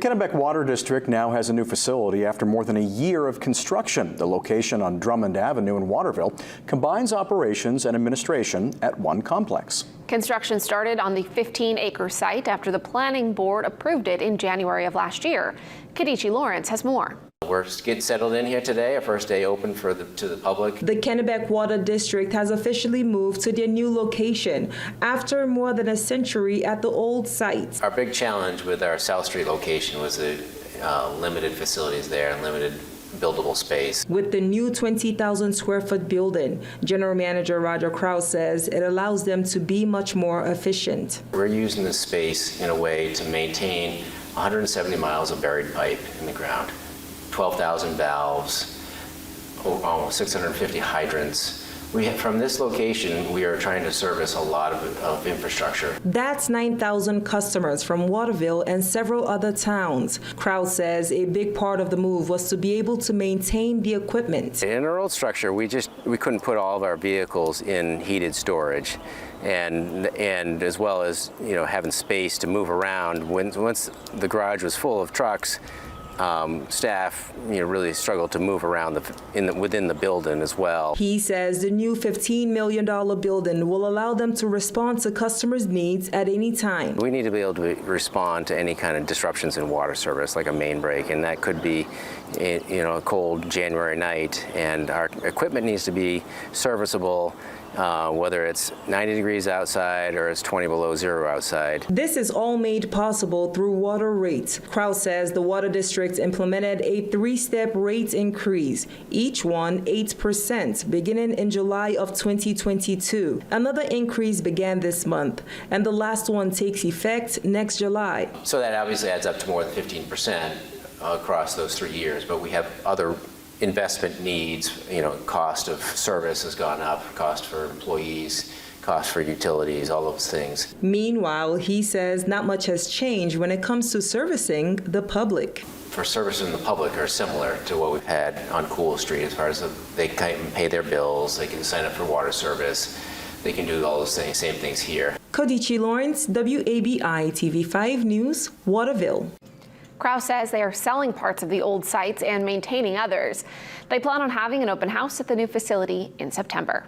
Kennebec Water District now has a new facility after more than a year of construction. The location on Drummond Avenue in Waterville combines operations and administration at one complex. Construction started on the 15-acre site after the planning board approved it in January of last year. Kadichi Lawrence has more. We're getting settled in here today, our first day open to the public. The Kennebec Water District has officially moved to their new location after more than a century at the old site. Our big challenge with our South Street location was the limited facilities there and limited buildable space. With the new 20,000 square foot building, General Manager Roger Krause says it allows them to be much more efficient. We're using this space in a way to maintain 170 miles of buried pipe in the ground. 12,000 valves, almost 650 hydrants. From this location, we are trying to service a lot of infrastructure. That's 9,000 customers from Waterville and several other towns. Krause says a big part of the move was to be able to maintain the equipment. In our old structure, we couldn't put all of our vehicles in heated storage. And as well as having space to move around. Once the garage was full of trucks, staff really struggled to move around within the building as well. He says the new $15 million building will allow them to respond to customers' needs at any time. We need to be able to respond to any kind of disruptions in water service, like a main break, and that could be a cold January night, and our equipment needs to be serviceable, whether it's 90 degrees outside or it's 20 below zero outside. This is all made possible through water rates. Krause says the Water District implemented a 3-step rate increase, each one 8%, beginning in July of 2022. Another increase began this month, and the last one takes effect next July. So that obviously adds up to more than 15% across those 3 years, but we have other investment needs. Cost of service has gone up, cost for employees, cost for utilities, all those things. Meanwhile, he says not much has changed when it comes to servicing the public. For servicing the public are similar to what we've had on Cool Street, as far as they can pay their bills, they can sign up for water service, they can do all those same things here. Kadichi Lawrence, WABI TV5 News, Waterville. Krause says they are selling parts of the old sites and maintaining others. They plan on having an open house at the new facility in September.